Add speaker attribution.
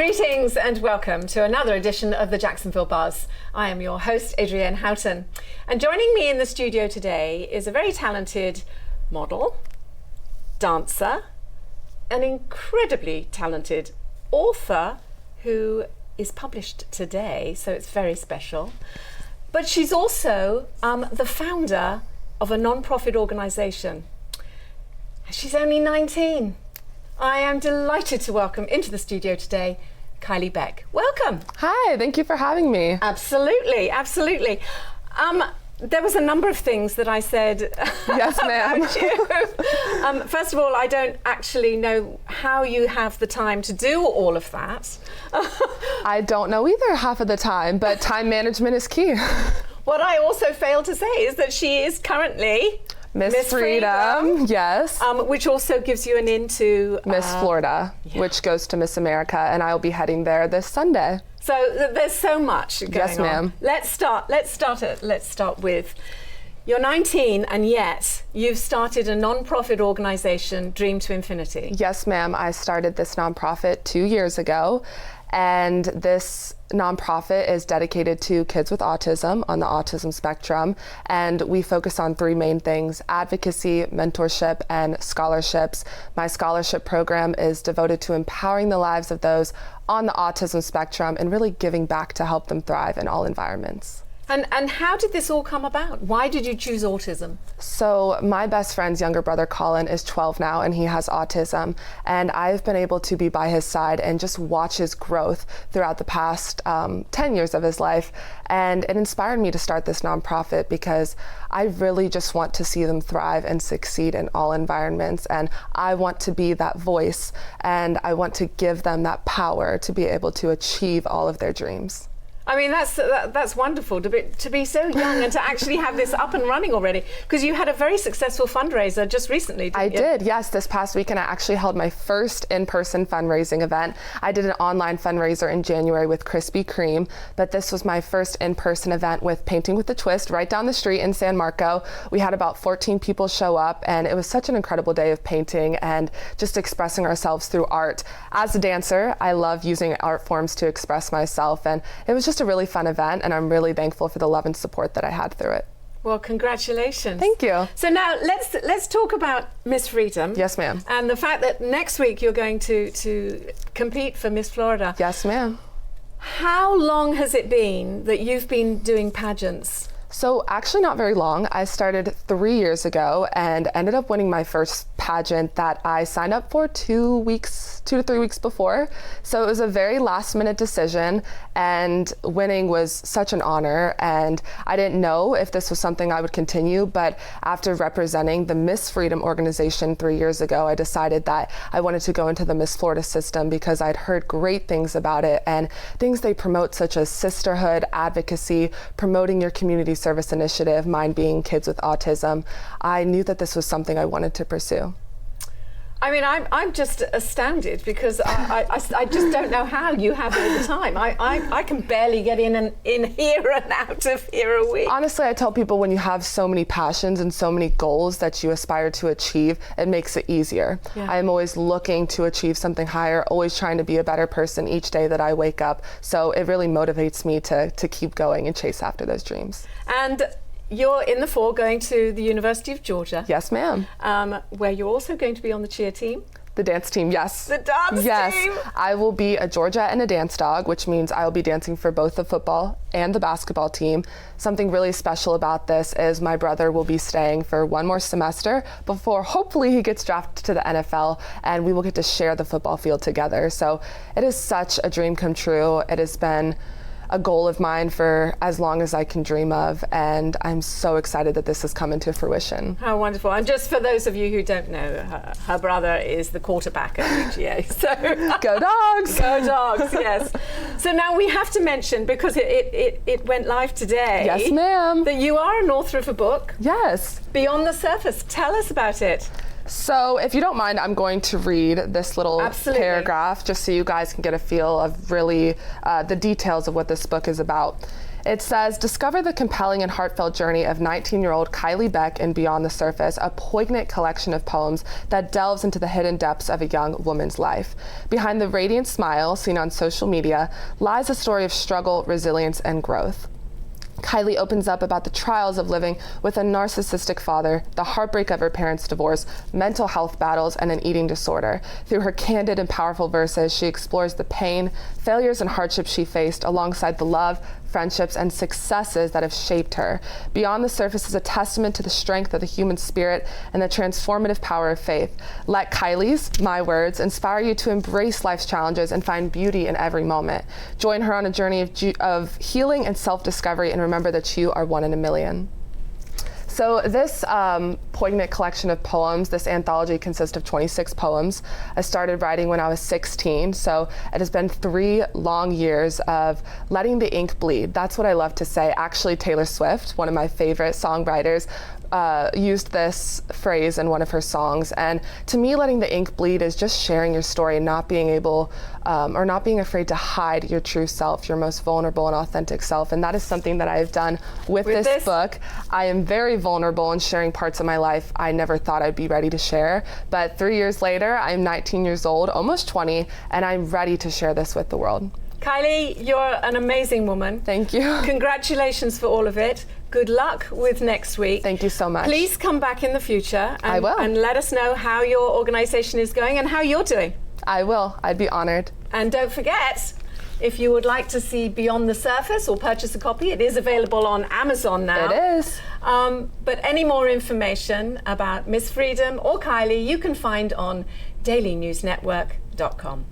Speaker 1: Greetings and welcome to another edition of the Jacksonville Buzz. I am your host, Adrienne Houghton. And joining me in the studio today is a very talented model, dancer, an incredibly talented author who is published today, so it's very special. But she's also the founder of a non-profit organisation. She's only 19. I am delighted to welcome into the studio today Kylie Beck. Welcome.
Speaker 2: Hi, thank you for having me.
Speaker 1: Absolutely, absolutely. There was a number of things that I said
Speaker 2: Yes, ma'am.
Speaker 1: about you. First of all, I don't actually know how you have the time to do all of that.
Speaker 2: I don't know either half of the time, but time management is key.
Speaker 1: What I also failed to say is that she is currently
Speaker 2: Miss Freedom, yes.
Speaker 1: Which also gives you an into
Speaker 2: Miss Florida, which goes to Miss America, and I'll be heading there this Sunday.
Speaker 1: So there's so much going on.
Speaker 2: Yes, ma'am.
Speaker 1: Let's start with, you're 19 and yet you've started a non-profit organisation, Dream to Infinity.
Speaker 2: Yes, ma'am. I started this nonprofit 2 years ago, and this nonprofit is dedicated to kids with autism on the autism spectrum, and we focus on three main things: advocacy, mentorship, and scholarships. My scholarship program is devoted to empowering the lives of those on the autism spectrum and really giving back to help them thrive in all environments.
Speaker 1: And how did this all come about? Why did you choose autism?
Speaker 2: So my best friend's younger brother, Colin, is 12 now, and he has autism. And I've been able to be by his side and just watch his growth throughout the past 10 years of his life. And it inspired me to start this nonprofit because I really just want to see them thrive and succeed in all environments. And I want to be that voice, and I want to give them that power to be able to achieve all of their dreams.
Speaker 1: I mean, that's wonderful to be so young and to actually have this up and running already, because you had a very successful fundraiser just recently, didn't you?
Speaker 2: I did, yes. This past weekend, I actually held my first in-person fundraising event. I did an online fundraiser in January with Krispy Kreme, but this was my first in-person event with Painting with a Twist right down the street in San Marco. We had about 14 people show up, and it was such an incredible day of painting and just expressing ourselves through art. As a dancer, I love using art forms to express myself, and it was just a really fun event, and I'm really thankful for the love and support that I had through it.
Speaker 1: Well, congratulations.
Speaker 2: Thank you.
Speaker 1: So now let's talk about Miss Freedom.
Speaker 2: Yes, ma'am.
Speaker 1: And the fact that next week you're going to compete for Miss Florida.
Speaker 2: Yes, ma'am.
Speaker 1: How long has it been that you've been doing pageants?
Speaker 2: So actually not very long. I started 3 years ago and ended up winning my first pageant that I signed up for 2 to 3 weeks before. So it was a very last minute decision, and winning was such an honor, and I didn't know if this was something I would continue, but after representing the Miss Freedom organization 3 years ago, I decided that I wanted to go into the Miss Florida system because I'd heard great things about it and things they promote, such as sisterhood, advocacy, promoting your community service initiative, mine being kids with autism. I knew that this was something I wanted to pursue.
Speaker 1: I mean, I'm just astounded because I just don't know how you have all the time. I can barely get in here and out of here a week.
Speaker 2: Honestly, I tell people when you have so many passions and so many goals that you aspire to achieve, it makes it easier. Yeah. I'm always looking to achieve something higher, always trying to be a better person each day that I wake up. So it really motivates me to keep going and chase after those dreams.
Speaker 1: And you're in the fall going to the University of Georgia.
Speaker 2: Yes, ma'am.
Speaker 1: Where you're also going to be on the cheer team.
Speaker 2: The dance team, yes.
Speaker 1: The dance team?
Speaker 2: Yes. I will be a Georgia and a dance dog, which means I will be dancing for both the football and the basketball team. Something really special about this is my brother will be staying for one more semester before hopefully he gets drafted to the NFL, and we will get to share the football field together. So it is such a dream come true. It has been a goal of mine for as long as I can dream of, and I'm so excited that this has come into fruition.
Speaker 1: How wonderful. And just for those of you who don't know, her brother is the quarterback at UGA. So
Speaker 2: Go Dogs!
Speaker 1: Go Dogs, yes. So now we have to mention, because it went live today.
Speaker 2: Yes, ma'am.
Speaker 1: That you are an author of a book.
Speaker 2: Yes.
Speaker 1: Beyond the Surface. Tell us about it.
Speaker 2: So if you don't mind, I'm going to read this little paragraph just so you guys can get a feel of really the details of what this book is about. It says, discover the compelling and heartfelt journey of 19-year-old Kylie Beck in Beyond the Surface, a poignant collection of poems that delves into the hidden depths of a young woman's life. Behind the radiant smile seen on social media lies a story of struggle, resilience, and growth. Kylie opens up about the trials of living with a narcissistic father, the heartbreak of her parents' divorce, mental health battles, and an eating disorder. Through her candid and powerful verses, she explores the pain, failures, and hardships she faced alongside the love, friendships, and successes that have shaped her. Beyond the Surface is a testament to the strength of the human spirit and the transformative power of faith. Let Kylie's, my words, inspire you to embrace life's challenges and find beauty in every moment. Join her on a journey of healing and self-discovery, and remember that you are one in a million. So this poignant collection of poems, this anthology consists of 26 poems. I started writing when I was 16, so it has been 3 long years of letting the ink bleed. That's what I love to say. Actually, Taylor Swift, one of my favorite songwriters, used this phrase in one of her songs. And to me, letting the ink bleed is just sharing your story and not being able or not being afraid to hide your true self, your most vulnerable and authentic self. And that is something that I have done with this book. I am very vulnerable in sharing parts of my life I never thought I'd be ready to share. But 3 years later, I'm 19 years old, almost 20, and I'm ready to share this with the world.
Speaker 1: Kylie, you're an amazing woman.
Speaker 2: Thank you.
Speaker 1: Congratulations for all of it. Good luck with next week.
Speaker 2: Thank you so much.
Speaker 1: Please come back in the future
Speaker 2: I will.
Speaker 1: And let us know how your organization is going and how you're doing.
Speaker 2: I will. I'd be honored.
Speaker 1: And don't forget, if you would like to see Beyond the Surface or purchase a copy, it is available on Amazon now.
Speaker 2: It is.
Speaker 1: But any more information about Miss Freedom or Kylie, you can find on dailynewsnetwork.com.